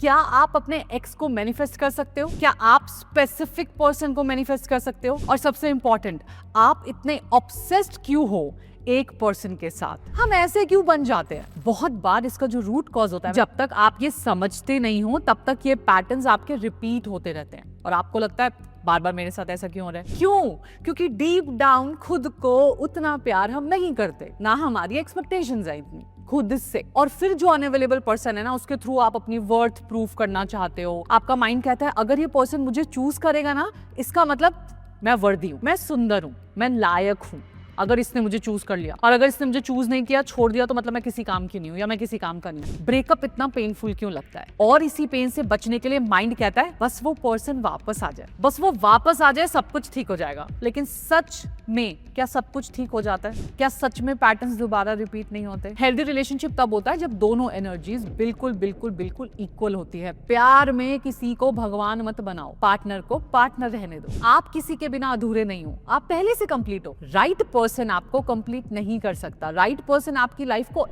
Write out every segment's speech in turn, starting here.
क्या आप अपने एक्स को मैनिफेस्ट कर सकते हो? क्या आप स्पेसिफिक पर्सन को मैनिफेस्ट कर सकते हो? और सबसे इंपॉर्टेंट, आप इतने ऑब्सेस्ड क्यों हो एक पर्सन के साथ? हम ऐसे क्यों बन जाते हैं? बहुत बार इसका जो रूट कॉज होता है, जब तक आप ये समझते नहीं हो तब तक ये पैटर्न्स आपके रिपीट होते रहते हैं और आपको लगता है बार बार मेरे साथ ऐसा क्यों हो रहा है? क्यों? क्योंकि डीप डाउन खुद को उतना प्यार हम नहीं करते, ना हमारी एक्सपेक्टेशंस है इतनी खुद से। और फिर जो अनअवेलेबल पर्सन है ना, उसके थ्रू आप अपनी वर्थ प्रूव करना चाहते हो। आपका माइंड कहता है अगर ये पर्सन मुझे चूज करेगा ना, इसका मतलब मैं वर्दी हूँ, मैं सुंदर हूँ, मैं लायक हूँ अगर इसने मुझे चूज कर लिया। और अगर इसने मुझे चूज नहीं किया, छोड़ दिया, तो मतलब मैं किसी काम की नहीं हूँ या मैं किसी काम का नहीं हूँ। ब्रेकअप इतना पेनफुल क्यों लगता है? और इसी पेन से बचने के लिए माइंड कहता है बस वो पर्सन वापस आ जाए, बस वो वापस आ जाए, सब कुछ ठीक हो जाएगा। लेकिन सच में क्या सब कुछ ठीक हो जाता है? क्या सच में पैटर्न्स दोबारा रिपीट नहीं होते? हेल्दी रिलेशनशिप तब होता है जब दोनों एनर्जीज बिल्कुल बिल्कुल बिल्कुल इक्वल होती है। प्यार में किसी को भगवान मत बनाओ, पार्टनर को पार्टनर रहने दो। आप किसी के बिना अधूरे नहीं हो, आप पहले से कंप्लीट हो। राइट पर्सन आपको कंप्लीट नहीं कर सकता। राइट पर्सन आपकी लाइफ को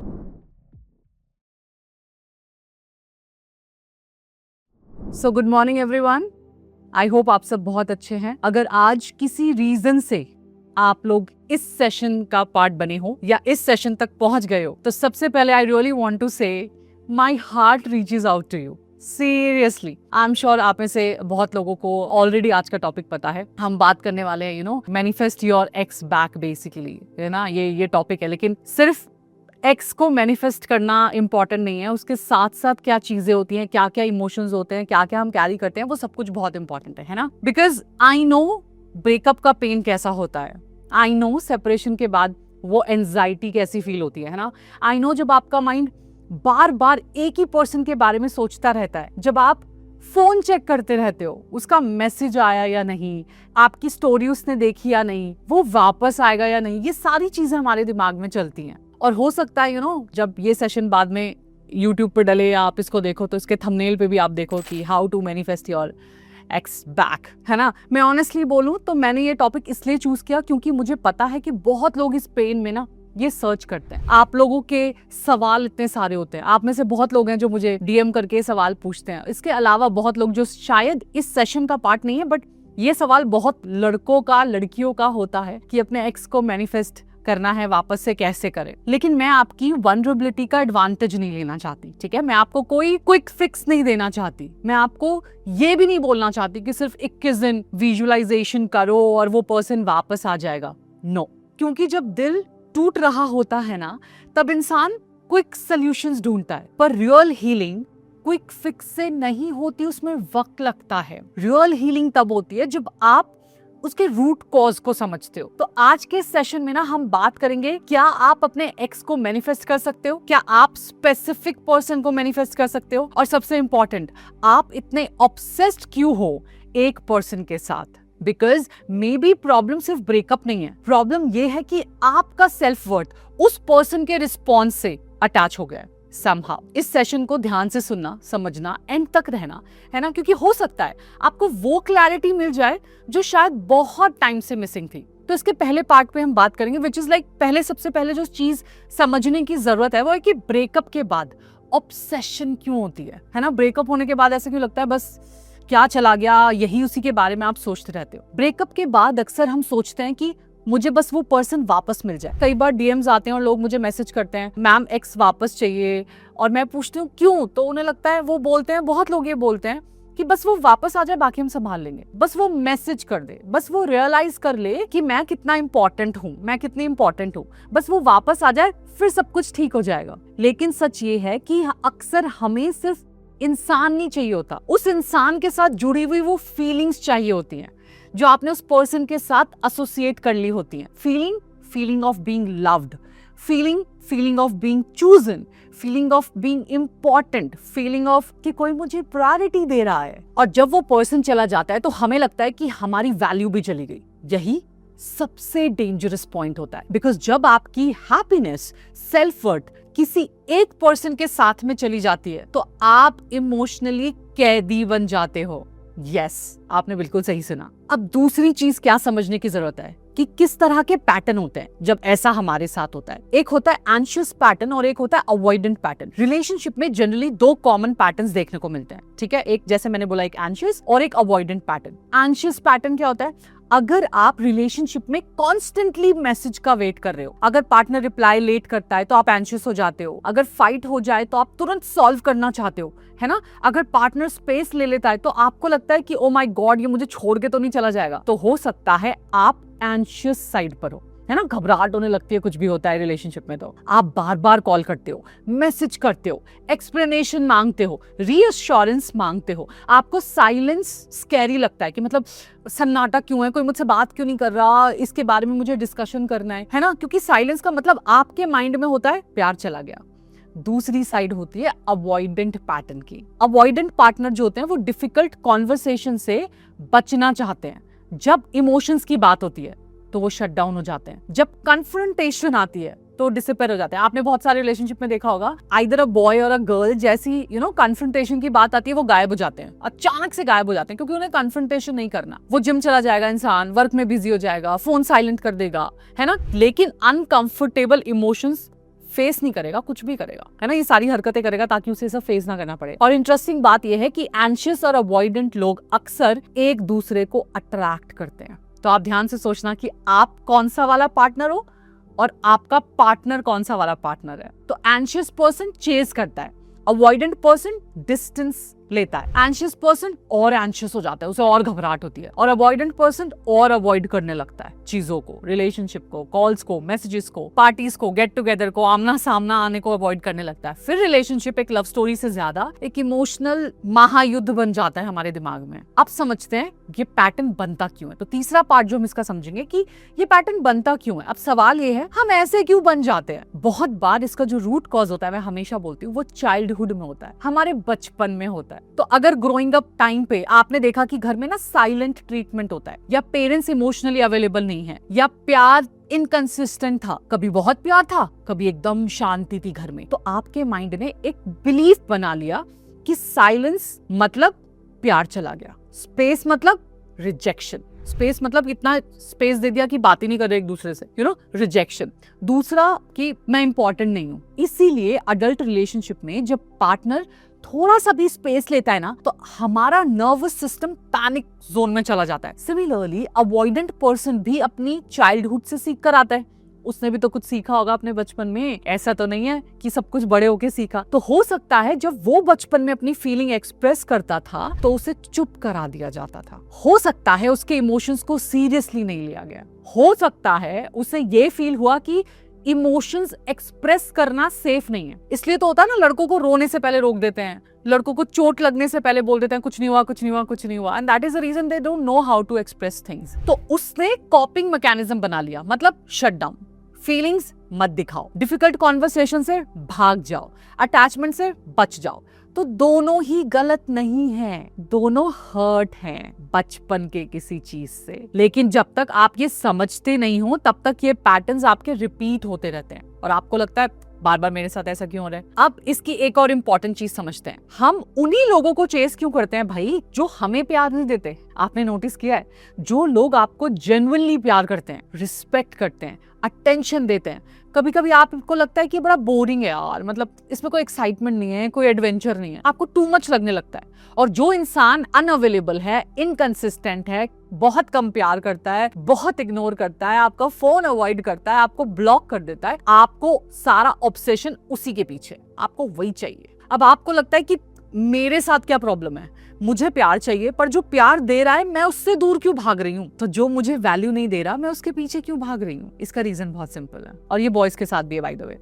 so good morning everyone, I hope आप सब बहुत अच्छे हैं। अगर आज किसी रीजन से आप लोग इस सेशन का पार्ट बने हो या इस सेशन तक पहुंच गए हो, तो सबसे पहले I really want to say my heart reaches out to you. Seriously, I am sure आप में से बहुत लोगों को ऑलरेडी आज का टॉपिक पता है। हम बात करने वाले हैं manifest your ex back, basically, है ना, ये टॉपिक है। लेकिन सिर्फ एक्स को मैनिफेस्ट करना इंपॉर्टेंट नहीं है, उसके साथ साथ क्या चीजें होती हैं, क्या क्या इमोशंस होते हैं, क्या क्या हम कैरी करते हैं, वो सब कुछ बहुत इंपॉर्टेंट है ना। बिकॉज आई नो ब्रेकअप का पेन कैसा होता है, आई नो सेपरेशन के बाद वो एंजाइटी कैसी फील होती है ना। आई नो जब आपका माइंड बार बार एक ही पर्सन के बारे में सोचता रहता है, जब आप फोन चेक करते रहते हो उसका मैसेज आया या नहीं, आपकी स्टोरी उसने देखी या नहीं, वो वापस आएगा या नहीं, ये सारी चीजें हमारे दिमाग में चलती हैं। और हो सकता है जब ये सेशन बाद में यूट्यूब पे डले या आप इसको देखो तो इसके थंबनेल पे भी आप देखो कि how to manifest your ex back, है ना। मैं ऑनेस्टली बोलूं तो मैंने ये टॉपिक इसलिए चूज किया क्योंकि मुझे पता है कि बहुत लोग इस पेन में ना ये सर्च करते हैं। आप लोगों के सवाल इतने सारे होते हैं, आप में से बहुत लोग हैं जो मुझे डीएम करके सवाल पूछते हैं। इसके अलावा बहुत लोग जो शायद इस सेशन का पार्ट नहीं है, बट ये सवाल बहुत लड़कों का, लड़कियों का होता है कि अपने एक्स को मैनिफेस्ट करना है वापस से कैसे करें। लेकिन मैं आपकी वल्नरेबिलिटी का एडवांटेज नहीं लेना चाहती, ठीक है। मैं आपको कोई क्विक फिक्स नहीं देना चाहती। मैं आपको ये भी नहीं बोलना चाहती कि सिर्फ 21 दिन विजुअलाइजेशन करो और वो पर्सन वापस आ जाएगा। नो, क्योंकि जब दिल टूट रहा होता है ना, तब इंसान क्विक सॉल्यूशंस ढूंढता है, पर रियल हीलिंग क्विक फिक्स से नहीं होती, उसमें वक्त लगता है। रियल हीलिंग तब होती है जब आप उसके रूट कॉज को समझते हो। तो आज के सेशन में ना हम बात करेंगे, क्या आप अपने एक्स को मैनिफेस्ट कर सकते हो? क्या आप स्पेसिफिक पर्सन को मैनिफेस्ट कर सकते हो? और सबसे इंपॉर्टेंट, आप इतने ऑब्सेस्ड क्यों हो एक पर्सन के साथ? बिकॉज मे बी प्रॉब्लम सिर्फ ब्रेकअप नहीं है, प्रॉब्लम ये है कि आपका सेल्फ वर्थ उस पर्सन के रिस्पॉन्स से अटैच हो गया है somehow। इस सेशन को ध्यान से सुनना, समझना, एंड तक रहना, है ना, क्योंकि हो सकता है आपको वो क्लैरिटी मिल जाए जो शायद बहुत टाइम से मिसिंग थी। तो इसके पहले पार्ट पे हम बात करेंगे, विच इज लाइक सबसे पहले जो चीज समझने की जरूरत है वो है कि ब्रेकअप के बाद ऑब्सेशन क्यों होती है ना। ब्रेकअप होने के बाद ऐसा क्यों लगता है बस क्या चला गया, यही उसी के बारे में आप सोचते रहते हो। ब्रेकअप के बाद अक्सर हम सोचते हैं कि मुझे बस वो पर्सन वापस मिल जाए। कई बार डीएम्स आते हैं और लोग मुझे मैसेज करते हैं, मैम एक्स वापस चाहिए, और मैं पूछती हूँ क्यों, तो उन्हें लगता है, वो बोलते हैं, बहुत लोग ये बोलते हैं कि बस वो वापस आ जाए, बाकी हम संभाल लेंगे, बस वो मैसेज कर दे, बस वो रियलाइज कर ले कि मैं कितना इंपॉर्टेंट हूँ, मैं कितनी इंपॉर्टेंट हूँ, बस वो वापस आ जाए, फिर सब कुछ ठीक हो जाएगा। लेकिन सच ये है कि अक्सर हमें सिर्फ इंसान नहीं चाहिए होता, उस इंसान के साथ जुड़ी हुई वो फीलिंग्स चाहिए होती हैं जो आपने उस पर्सन के साथ एसोसिएट कर ली होती हैं। Feeling of being loved, feeling of being chosen, feeling of being important, feeling of कि कोई मुझे प्रायोरिटी दे रहा है। और जब वो पर्सन चला जाता है तो हमें लगता है कि हमारी वैल्यू भी चली गई। यही सबसे डेंजरस पॉइंट होता है, बिकॉज जब आपकी हैप्पीनेस, सेल्फ वर्थ किसी एक पर्सन के साथ में चली जाती है तो आप इमोशनली कैदी बन जाते हो। यस, आपने बिल्कुल सही सुना। अब दूसरी चीज क्या समझने की जरूरत है कि किस तरह के पैटर्न होते हैं जब ऐसा हमारे साथ होता है। एक होता है एंशियस पैटर्न और एक होता है अवॉइडेंट पैटर्न। रिलेशनशिप में जनरली दो कॉमन पैटर्न्स देखने को मिलते हैं, ठीक है। एक जैसे मैंने बोला, एक एंशियस और एक अवॉइडेंट पैटर्न। एंशियस पैटर्न क्या होता है? अगर आप रिलेशनशिप में कॉन्स्टेंटली मैसेज का वेट कर रहे हो, अगर पार्टनर रिप्लाई लेट करता है तो आप एंशियस हो जाते हो, अगर फाइट हो जाए तो आप तुरंत सॉल्व करना चाहते हो, है ना। अगर पार्टनर स्पेस ले लेता है तो आपको लगता है कि ओ माय गॉड, ये मुझे छोड़ के तो नहीं चला जाएगा। तो हो सकता है आप एंशियस साइड पर हो, है ना। घबराहट होने लगती है, कुछ भी होता है रिलेशनशिप में तो आप बार बार कॉल करते हो, मैसेज करते हो, एक्सप्लेनेशन मांगते हो, रीअश्योरेंस मांगते हो। आपको साइलेंस स्कैरी लगता है कि मतलब सन्नाटा क्यों है, कोई मुझसे बात क्यों नहीं कर रहा, इसके बारे में मुझे डिस्कशन करना है ना। क्योंकि साइलेंस का मतलब आपके माइंड में होता है प्यार चला गया। दूसरी साइड होती है अवॉइडेंट पैटर्न की। अवॉइडेंट पार्टनर जो होते हैं वो डिफिकल्ट कॉन्वर्सेशन से बचना चाहते हैं। जब इमोशंस की बात होती है तो वो शट डाउन हो जाते हैं। जब कन्फ्रंटेशन आती है तो डिसअपियर हो जाते हैं। आपने बहुत सारे रिलेशनशिप में देखा होगा, आइदर अ बॉय और अ गर्ल, जैसी कन्फ्रंटेशन की बात आती है वो गायब हो जाते हैं, अचानक से गायब हो जाते हैं, क्योंकि उन्हें कन्फ्रंटेशन नहीं करना। वो जिम चला जाएगा इंसान, वर्क में बिजी हो जाएगा, फोन साइलेंट कर देगा, है ना। लेकिन अनकंफर्टेबल इमोशंस फेस नहीं करेगा, कुछ भी करेगा, है ना। ये सारी हरकतें करेगा ताकि उसे सब फेस ना करना पड़े। और इंटरेस्टिंग बात यह है कि एंशियस और अवॉइडेंट लोग अक्सर एक दूसरे को अट्रैक्ट करते हैं। तो आप ध्यान से सोचना कि आप कौन सा वाला पार्टनर हो और आपका पार्टनर कौन सा वाला पार्टनर है। तो एंशियस पर्सन चेज करता है, अवॉइडेंट पर्सन डिस्टेंस लेता है। एंशियस पर्सन और एंशियस हो जाता है, उसे और घबराहट होती है, और अवॉइडेंट पर्सन और अवॉइड करने लगता है चीजों को, रिलेशनशिप को, कॉल्स को, मैसेजेस को, पार्टीज को, गेट टुगेदर को, आमना सामना आने को अवॉइड करने लगता है। फिर रिलेशनशिप एक लव स्टोरी से ज्यादा एक इमोशनल महायुद्ध बन जाता है हमारे दिमाग में। अब समझते हैं ये पैटर्न बनता क्यों है। तो तीसरा पार्ट जो हम इसका समझेंगे कि ये पैटर्न बनता क्यों है। अब सवाल ये है, हम ऐसे क्यों बन जाते हैं। बहुत बार इसका जो रूट कॉज होता है, मैं हमेशा बोलती हूँ, वो चाइल्डहुड में होता है, हमारे बचपन में होता है। तो अगर ग्रोइंग अप टाइम पे आपने देखा कि घर में ना साइलेंट ट्रीटमेंट होता है, या पेरेंट्स इमोशनली अवेलेबल नहीं है, या प्यार इनकंसिस्टेंट था, कभी बहुत प्यार था, कभी एकदम शांति थी घर में, तो आपके माइंड ने एक बिलीफ बना लिया कि साइलेंस मतलब प्यार चला गया, स्पेस मतलब रिजेक्शन। स्पेस मतलब इतना स्पेस दे दिया कि बात ही नहीं कर रहे एक दूसरे से, रिजेक्शन। दूसरा कि मैं इंपॉर्टेंट नहीं हूं। इसीलिए अडल्ट रिलेशनशिप में जब पार्टनर थोड़ा सा भी स्पेस लेता है ना, तो हमारा नर्वस सिस्टम पैनिक जोन में चला जाता है। सिमिलरली अवॉइडेंट पर्सन भी अपनी चाइल्डहुड से सीख कर आता है। उसने भी तो कुछ सीखा होगा अपने बचपन में, ऐसा तो नहीं है कि सब कुछ बड़े होके सीखा। तो हो सकता है जब वो बचपन में अपनी फीलिंग एक्सप्रेस करता था तो उसे चुप करा दिया जाता था। हो सकता है उसके इमोशंस को सीरियसली नहीं लिया गया। हो सकता है उसे ये फील हुआ कि इमोशंस एक्सप्रेस करना सेफ नहीं है। इसलिए तो होता है ना, लड़कों को रोने से पहले रोक देते हैं, लड़कों को चोट लगने से पहले बोल देते हैं कुछ नहीं हुआ, कुछ नहीं हुआ, कुछ नहीं हुआ। And that is the reason they don't know how to express things. तो उसने कॉपिंग मैकेनिज्म बना लिया, मतलब शट डाउन। फीलिंग्स मत दिखाओ, डिफिकल्ट कॉन्वर्सेशन से भाग जाओ, अटैचमेंट से बच जाओ। तो दोनों ही गलत नहीं है, दोनों हर्ट हैं बचपन के किसी चीज से। लेकिन जब तक आप ये समझते नहीं हो तब तक ये पैटर्न्स आपके रिपीट होते रहते हैं और आपको लगता है बार बार मेरे साथ ऐसा क्यों हो रहा है। अब इसकी एक और इम्पोर्टेंट चीज समझते हैं, हम उन्हीं लोगों को चेस क्यों करते हैं भाई जो हमें प्यार नहीं देते। आपने नोटिस किया है, जो लोग आपको जेन्युइनली प्यार करते हैं, रिस्पेक्ट करते हैं, अटेंशन देते हैं, कभी कभी आपको लगता है कि बड़ा बोरिंग है यार, मतलब इसमें कोई एक्साइटमेंट नहीं है, कोई एडवेंचर नहीं है, आपको टू मच लगने लगता है। और जो इंसान अनअवेलेबल है, इनकंसिस्टेंट है, बहुत कम प्यार करता है, बहुत इग्नोर करता है, आपका फोन अवॉइड करता है, आपको ब्लॉक कर देता है, आपको सारा ऑब्सेशन उसी के पीछे, आपको वही चाहिए। अब आपको लगता है कि मेरे साथ क्या प्रॉब्लम है, मुझे प्यार चाहिए, पर जो प्यार दे रहा है मैं उससे दूर क्यों भाग रही हूँ। तो जो मुझे वैल्यू नहीं दे रहा मैं उसके पीछे क्यों भाग रही हूँ। इसका रीजन बहुत सिंपल है और ये बॉयज के साथ भी है बाय द वे।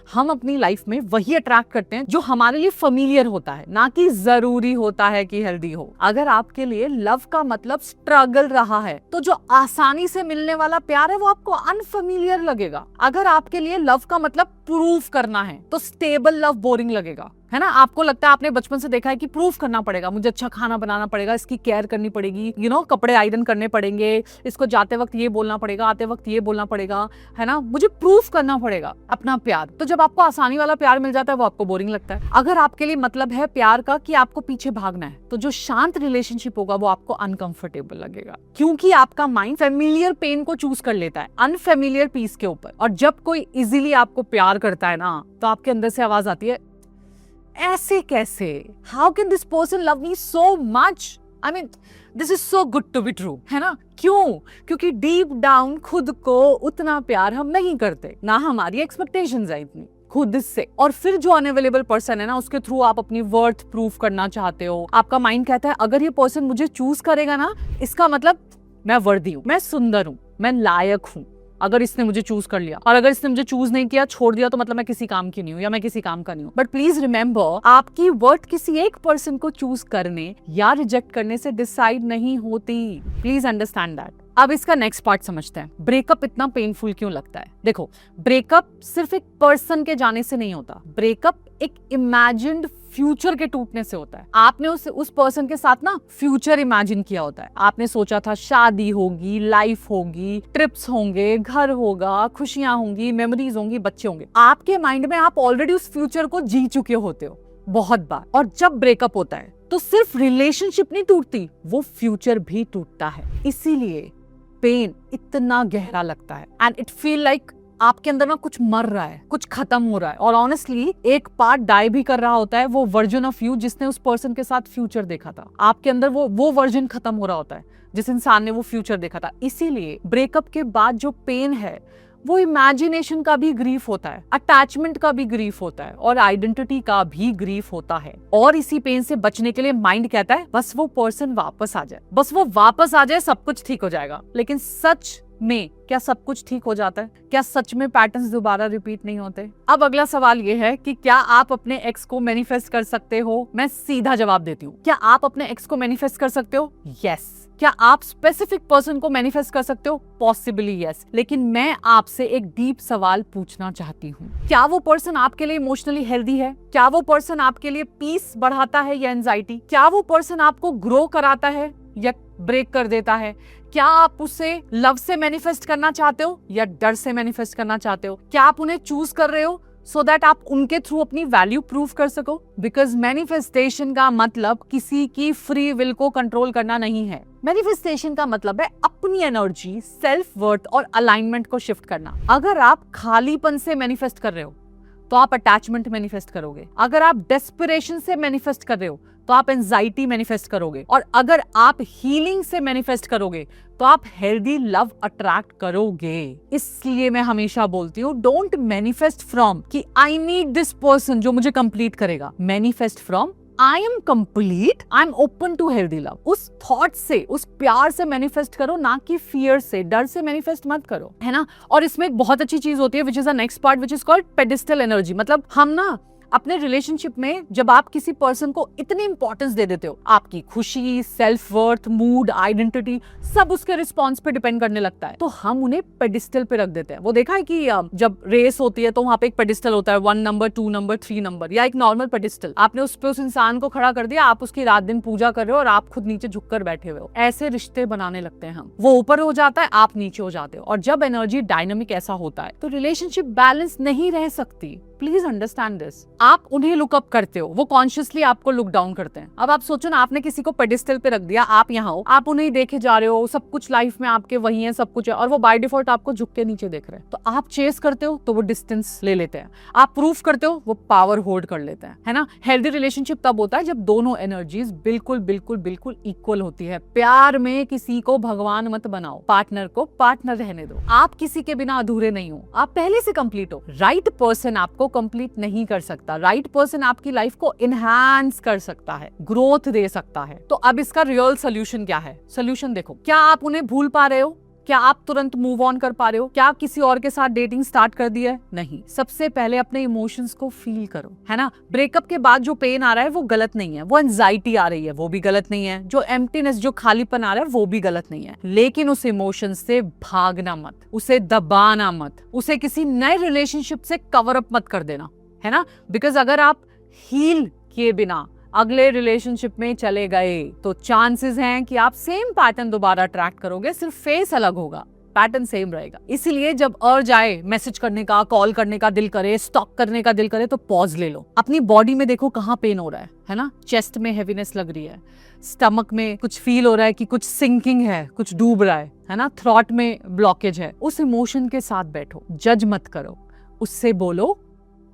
हम अपनी लाइफ में वही अट्रैक्ट करते हैं जो हमारे लिए फैमिलियर होता है, ना कि जरूरी होता है कि हेल्दी हो। अगर आपके लिए लव का मतलब स्ट्रगल रहा है तो जो आसानी से मिलने वाला प्यार है वो आपको अनफैमिलियर लगेगा। अगर आपके लिए लव का मतलब प्रूव करना है तो स्टेबल लव बोरिंग लगेगा। है ना। आपको लगता है, आपने बचपन से देखा है कि प्रूफ करना पड़ेगा, मुझे अच्छा खाना बनाना पड़ेगा, इसकी केयर करनी पड़ेगी, कपड़े आयरन करने पड़ेंगे, इसको जाते वक्त ये बोलना पड़ेगा, आते वक्त ये बोलना पड़ेगा, है ना, मुझे प्रूफ करना पड़ेगा अपना प्यार। तो जब आपको आसानी वाला प्यार मिल जाता है वो आपको बोरिंग लगता है। अगर आपके लिए मतलब है प्यार का कि आपको पीछे भागना है, तो जो शांत रिलेशनशिप होगा वो आपको अनकंफर्टेबल लगेगा, क्योंकि आपका माइंड फेमिलियर पेन को चूज कर लेता है अनफेमिलियर पीस के ऊपर। और जब कोई इजीली आपको प्यार करता है ना, तो आपके अंदर से आवाज आती है, ऐसे कैसे, how can this person love me so much, I mean this is so good to be true, है ना। क्यों? क्योंकि डीप डाउन खुद को उतना प्यार हम नहीं करते, ना हमारी एक्सपेक्टेशंस है इतनी खुद से। और फिर जो अनअवेलेबल पर्सन है ना, उसके थ्रू आप अपनी वर्थ प्रूफ करना चाहते हो। आपका माइंड कहता है अगर ये पर्सन मुझे चूज करेगा ना, इसका मतलब मैं वर्दी हूं, मैं सुंदर हूं, मैं लायक हूं, अगर इसने मुझे चूज कर लिया। और अगर इसने मुझे चूज नहीं किया, छोड़ दिया, तो मतलब मैं किसी काम की नहीं हूँ या मैं किसी काम का नहीं हूँ। बट प्लीज रिमेंबर, आपकी वर्थ किसी एक पर्सन को चूज करने या रिजेक्ट करने से डिसाइड नहीं होती। Please understand that. अब इसका नेक्स्ट पार्ट समझते हैं, ब्रेकअप इतना पेनफुल क्यों लगता है। देखो, ब्रेकअप सिर्फ एक पर्सन के जाने से नहीं होता, ब्रेकअप एक इमेजिन्ड फ्यूचर के टूटने से होता है। आपने उस पर्सन के साथ ना फ्यूचर इमेजिन किया होता है। आपने सोचा था शादी होगी, लाइफ होगी, ट्रिप्स होंगे, घर होगा, खुशियां होंगी, मेमोरीज होंगी, बच्चे होंगे। आपके माइंड में आप ऑलरेडी उस फ्यूचर को जी चुके होते हो बहुत बार। और जब ब्रेकअप होता है तो सिर्फ रिलेशनशिप नहीं टूटती, वो फ्यूचर भी टूटता है। इसीलिए पेन इतना गहरा लगता है एंड इट फील लाइक आपके अंदर ना कुछ मर रहा है, कुछ खत्म हो रहा है। और ऑनेस्टली एक पार्ट डाई भी कर रहा होता है, वो वर्जन ऑफ यू जिसने उस पर्सन के साथ फ्यूचर देखा था। आपके अंदर वो वर्जन खत्म हो रहा होता है जिस इंसान ने वो फ्यूचर देखा था। इसीलिए ब्रेकअप के बाद जो पेन है वो इमेजिनेशन का भी ग्रीफ होता है, अटैचमेंट का भी ग्रीफ होता है, और आइडेंटिटी का भी ग्रीफ होता है। और इसी पेन से बचने के लिए माइंड कहता है बस वो पर्सन वापस आ जाए, बस वो वापस आ जाए, सब कुछ ठीक हो जाएगा। लेकिन सच में क्या सब कुछ ठीक हो जाता है? क्या सच में पैटर्न्स दोबारा रिपीट नहीं होते? अब अगला सवाल ये है कि क्या आप अपने एक्स को मैनिफेस्ट कर सकते हो? मैं सीधा जवाब देती हूँ, क्या आप अपने एक्स को मैनिफेस्ट कर सकते हो? यस। क्या आप स्पेसिफिक पर्सन को मैनिफेस्ट कर सकते हो? Possibly yes. लेकिन मैं आपसे एक डीप सवाल पूछना चाहती हूँ, क्या वो पर्सन आपके लिए इमोशनली हेल्दी है? क्या वो पर्सन आपके लिए पीस बढ़ाता है या एंजाइटी? क्या वो पर्सन आपको ग्रो कराता है या ब्रेक कर देता है? क्या आप उसे लव से मैनिफेस्ट करना चाहते हो या डर से मैनिफेस्ट करना चाहते हो? क्या आप उन्हें चूज कर रहे हो सो दैट आप उनके थ्रू अपनी वैल्यू प्रूव कर सको? बिकॉज मैनिफेस्टेशन का मतलब किसी की फ्री विल को कंट्रोल करना नहीं है। मैनिफेस्टेशन का मतलब है अपनी एनर्जी, सेल्फ वर्थ और अलाइनमेंट को शिफ्ट करना। अगर आप खालीपन से मैनिफेस्ट कर रहे हो तो आप अटैचमेंट मैनिफेस्ट करोगे। अगर आप डेस्परेशन से मैनिफेस्ट कर रहे हो तो आप एंजाइटी मैनिफेस्ट करोगे। और अगर आप हीलिंग से मैनिफेस्ट करोगे तो आप हेल्दी लव अट्रैक्ट करोगे। इसलिए मैं हमेशा बोलती हूँ, डोंट मैनिफेस्ट फ्रॉम कि आई नीड दिस पर्सन जो मुझे कंप्लीट करेगा। Manifest from I am complete, I am open to healthy love. उस थॉट से, उस प्यार से मैनिफेस्ट करो, ना कि फियर से, डर से मैनिफेस्ट मत करो, है ना। और इसमें एक बहुत अच्छी चीज होती है which is the next part, which is called pedestal energy. मतलब हम ना अपने रिलेशनशिप में जब आप किसी पर्सन को इतनी इंपॉर्टेंस दे देते हो, आपकी खुशी, सेल्फ वर्थ, मूड, आइडेंटिटी सब उसके रिस्पॉन्स पे डिपेंड करने लगता है, तो हम उन्हें पेडिस्टल पे रख देते हैं। वो देखा है कि जब रेस होती है तो वहां पे एक पेडिस्टल होता है, 1 नंबर, 2 नंबर, 3 नंबर, या एक नॉर्मल पेडिस्टल। आपने उस पे उस इंसान को खड़ा कर दिया, आप उसकी रात दिन पूजा कर रहे हो और आप खुद नीचे झुककर बैठे हुए हो। ऐसे रिश्ते बनाने लगते हैं हम। वो ऊपर हो जाता है, आप नीचे हो जाते हो। और जब एनर्जी डायनामिक ऐसा होता है तो रिलेशनशिप बैलेंस नहीं रह सकती। Please understand this. आप उन्हें लुक अप करते हो, वो कॉन्शियसली आपको लुक डाउन करते हैं। अब आप सोचो ना, आपने किसी को पेडिस्टल पे रख दिया, आप यहाँ हो, आप उन्हें देखे जा रहे हो, सब कुछ लाइफ में आपके वही है, सब कुछ है, और वो बाय डिफॉल्ट आपको झुक के नीचे देख रहे हैं। तो आप चेस करते हो तो वो डिस्टेंस ले लेते हैं, आप प्रूफ करते हो वो पावर होल्ड कर लेते हैं, है ना। हेल्दी रिलेशनशिप तब होता है जब दोनों एनर्जीज बिल्कुल बिल्कुल बिल्कुल इक्वल होती है। प्यार में किसी को भगवान मत बनाओ, पार्टनर को पार्टनर रहने दो। आप किसी के बिना अधूरे नहीं हो, आप पहले से कंप्लीट हो। राइट पर्सन आपको कंप्लीट नहीं कर सकता, राइट पर्सन आपकी लाइफ को इनहैंस कर सकता है, ग्रोथ दे सकता है। तो अब इसका रियल सोल्यूशन क्या है? सोल्यूशन देखो, क्या आप उन्हें भूल पा रहे हो? क्या आप तुरंत मूव ऑन कर पा रहे हो? क्या किसी और के साथ डेटिंग स्टार्ट कर दिया है? नहीं। सबसे पहले अपने इमोशंस को फील करो, है ना। ब्रेकअप के बाद जो पेन आ रहा है वो गलत नहीं है, वो एंजाइटी आ रही है वो भी गलत नहीं है, जो एम्प्टीनेस, जो खालीपन आ रहा है वो भी गलत नहीं है। लेकिन उस इमोशन से भागना मत, उसे दबाना मत, उसे किसी नए रिलेशनशिप से कवर अप मत कर देना, है ना। बिकॉज अगर आप हील किए बिना अगले रिलेशनशिप में चले गए तो चांसेस हैं कि आप सेम पैटर्न दोबारा अट्रैक्ट करोगे, सिर्फ फेस अलग होगा, पैटर्न सेम रहेगा। इसीलिए जब अर्ज आए मैसेज करने का, कॉल करने का दिल करे, स्टॉक करने का दिल करे, तो पॉज ले लो। अपनी बॉडी में देखो कहाँ पेन हो रहा है ना? चेस्ट में हेवीनेस लग रही है, स्टमक में कुछ फील हो रहा है कि कुछ सिंकिंग है, कुछ डूब रहा है ना? थ्रॉट में ब्लॉकेज है। उस इमोशन के साथ बैठो, जज मत करो, उससे बोलो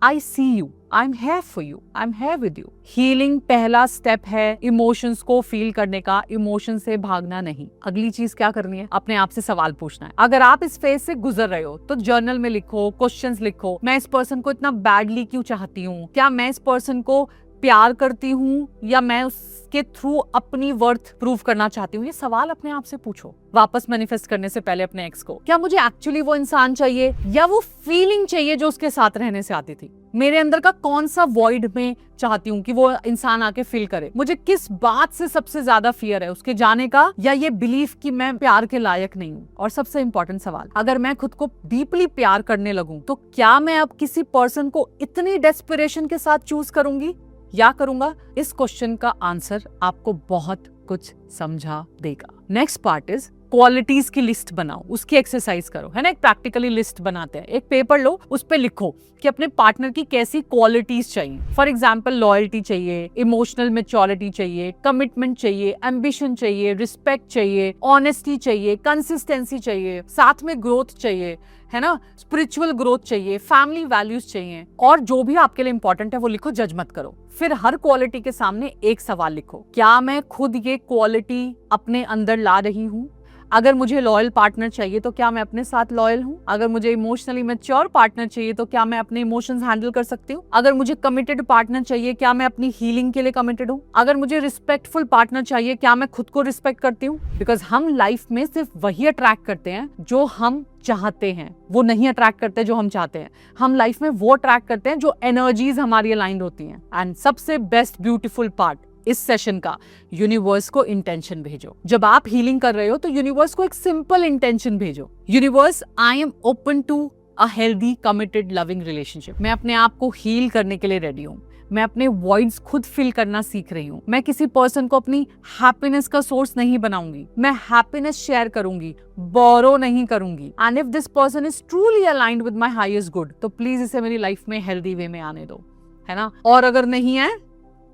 I see you, I am here for you, I am here with you. Healing पहला स्टेप है इमोशंस को फील करने का, इमोशन से भागना नहीं। अगली चीज क्या करनी है? अपने आप से सवाल पूछना है। अगर आप इस फेज से गुजर रहे हो तो जर्नल में लिखो, क्वेश्चंस लिखो। मैं इस पर्सन को इतना बैडली क्यों चाहती हूँ? क्या मैं इस पर्सन को प्यार करती हूँ या मैं उसके थ्रू अपनी वर्थ प्रूव करना चाहती हूँ? ये सवाल अपने आप से पूछो वापस मैनिफेस्ट करने से पहले अपने एक्स को। क्या मुझे एक्चुअली वो इंसान चाहिए या वो फीलिंग चाहिए जो उसके साथ रहने से आती थी? मेरे अंदर का कौन सा वॉइड में चाहती हूँ कि वो इंसान आके फील करे? मुझे किस बात से सबसे ज्यादा फियर है, उसके जाने का या ये बिलीफ कि मैं प्यार के लायक नहीं हूँ? और सबसे इंपॉर्टेंट सवाल, अगर मैं खुद को डीपली प्यार करने लगूं तो क्या मैं अब किसी पर्सन को इतनी डेस्परेशन के साथ चूज करूंगी या करूंगा? इस क्वेश्चन का आंसर आपको बहुत कुछ समझा देगा। नेक्स्ट पार्ट इज क्वालिटीज की लिस्ट बनाओ, उसकी एक्सरसाइज करो, है ना? एक प्रैक्टिकली लिस्ट बनाते हैं। एक पेपर लो, उस पे लिखो कि अपने पार्टनर की कैसी क्वालिटीज चाहिए। फॉर एग्जाम्पल, लॉयल्टी चाहिए, इमोशनल मैच्योरिटी चाहिए, कमिटमेंट चाहिए, एम्बिशन चाहिए, रिस्पेक्ट चाहिए, ऑनेस्टी चाहिए, कंसिस्टेंसी चाहिए, साथ में ग्रोथ चाहिए, है ना? स्पिरिचुअल ग्रोथ चाहिए, फैमिली वैल्यूज चाहिए, और जो भी आपके लिए इंपॉर्टेंट है वो लिखो, जज मत करो। फिर हर क्वालिटी के सामने एक सवाल लिखो, क्या मैं खुद ये क्वालिटी अपने अंदर ला रही हूँ? अगर मुझे लॉयल पार्टनर चाहिए तो क्या मैं अपने साथ लॉयल हूँ? अगर मुझे इमोशनली मैच्योर पार्टनर चाहिए तो क्या मैं अपने इमोशंस हैंडल कर सकती हूँ? अगर मुझे कमिटेड पार्टनर चाहिए, क्या मैं अपनी हीलिंग के लिए कमिटेड हूँ? अगर मुझे रिस्पेक्टफुल पार्टनर चाहिए, क्या मैं खुद को रिस्पेक्ट करती हूँ? बिकॉज हम लाइफ में सिर्फ वही अट्रैक्ट करते हैं जो हम चाहते हैं, वो नहीं अट्रैक्ट करते जो हम चाहते हैं। हम लाइफ में वो अट्रैक्ट करते हैं जो एनर्जीज हमारी अलाइंड होती हैं। एंड सबसे बेस्ट ब्यूटीफुल पार्ट इस सेशन का, यूनिवर्स को इंटेंशन भेजो। जब आप हीलिंग कर रहे हो तो यूनिवर्स को एक सिंपल इंटेंशन भेजो, universe, I am open to a healthy committed loving relationship. मैं अपने आप को हील करने के लिए रेडी हूँ। मैं अपने वॉइड्स खुद फिल करना सीख रही हूँ। मैं किसी पर्सन को अपनी हैप्पीनेस का सोर्स नहीं बनाऊंगी। मैं हैप्पीनेस शेयर करूंगी, बोरो नहीं करूंगी। And if this person is truly aligned with my highest good, तो प्लीज इसे मेरी लाइफ में हेल्दी वे में आने दो, है ना? और अगर नहीं है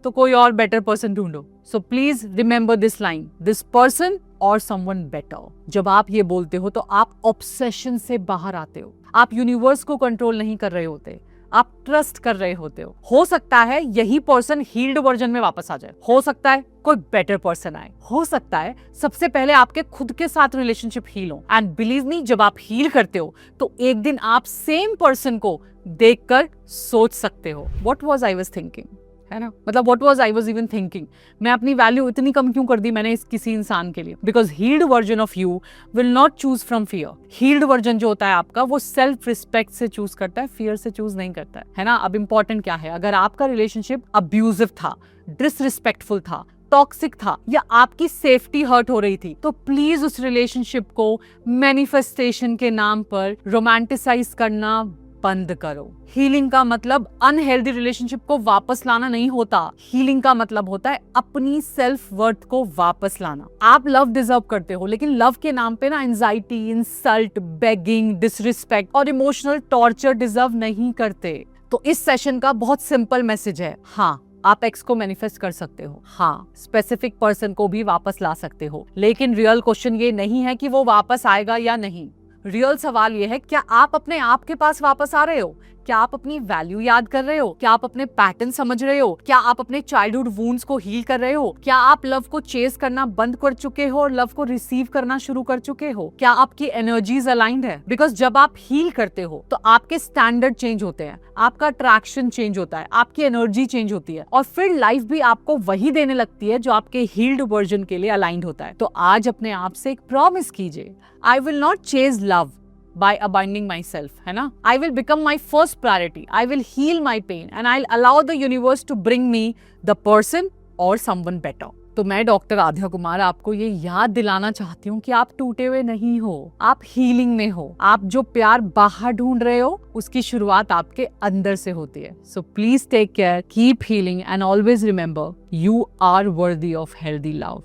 तो कोई और बेटर पर्सन ढूंढो। So please remember this line, this person और समवन बेटर। जब आप ये बोलते हो तो आप ऑब्सेशन से बाहर आते हो। आप यूनिवर्स को कंट्रोल नहीं कर रहे होते, आप ट्रस्ट कर रहे होते हो। हो सकता है यही पर्सन हील्ड वर्जन में वापस आ जाए, हो सकता है कोई बेटर पर्सन आए, हो सकता है सबसे पहले आपके खुद के साथ रिलेशनशिप हील हो। एंड बिलीव मी, जब आप हील करते हो तो एक दिन आप सेम पर्सन को देखकर सोच सकते हो, what was I was thinking, है ना? मतलब what was I was even thinking, मैं अपनी वैल्यू इतनी कम क्यों कर दी मैंने इस किसी इंसान के लिए? Because healed version of you will not choose from fear. Healed version जो होता है आपका, वो सेल्फ रिस्पेक्ट से चूज करता है, फियर से चूज नहीं करता है ना? अब इंपॉर्टेंट क्या है, अगर आपका रिलेशनशिप अब्यूजिव था, डिसरिस्पेक्टफुल था, टॉक्सिक था, या आपकी सेफ्टी हर्ट हो रही थी, तो प्लीज उस रिलेशनशिप को मैनिफेस्टेशन के नाम पर रोमांटिसाइज करना बंद करो। हीलिंग का मतलब अनहेल्दी रिलेशनशिप को वापस लाना नहीं होता। हीलिंग का मतलब होता है अपनी सेल्फ वर्थ को वापस लाना। आप लव डिजर्व करते हो, लेकिन लव के नाम पे ना एंजाइटी, इंसल्ट, बेगिंग, डिसरिस्पेक्ट और इमोशनल टॉर्चर डिजर्व नहीं करते। तो इस सेशन का बहुत सिंपल मैसेज है, हाँ आप एक्स को मैनिफेस्ट कर सकते हो, हाँ स्पेसिफिक पर्सन को भी वापस ला सकते हो, लेकिन रियल क्वेश्चन ये नहीं है कि वो वापस आएगा या नहीं। रियल सवाल ये है, क्या आप अपने आप के पास वापस आ रहे हो? क्या आप अपनी वैल्यू याद कर रहे हो? क्या आप अपने पैटर्न समझ रहे हो? क्या आप अपने चाइल्डहुड वुंड्स को हील कर रहे हो? क्या आप लव को चेस करना बंद कर चुके हो और लव को रिसीव करना शुरू कर चुके हो? क्या आपकी एनर्जीज अलाइंड है? बिकॉज जब आप हील करते हो तो आपके स्टैंडर्ड चेंज होते हैं, आपका अट्रैक्शन चेंज होता है, आपकी एनर्जी चेंज होती है, और फिर लाइफ भी आपको वही देने लगती है जो आपके हील्ड वर्जन के लिए अलाइंड होता है। तो आज अपने आप से एक प्रॉमिस कीजिए, I will not chase love by abandoning myself, है ना? I will become my first priority. I will heal my pain and I'll allow the universe to bring me the person or someone better. तो मैं doctor आध्या कुमार आपको ये याद दिलाना चाहती हूँ कि आप टूटे हुए नहीं हो, आप हीलिंग में हो। आप जो प्यार बाहर ढूंढ रहे हो उसकी शुरुआत आपके अंदर से होती है। So please take care, keep healing and always remember, you are worthy of healthy love.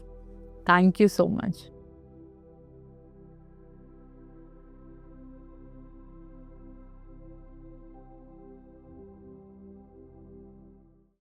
Thank you so much.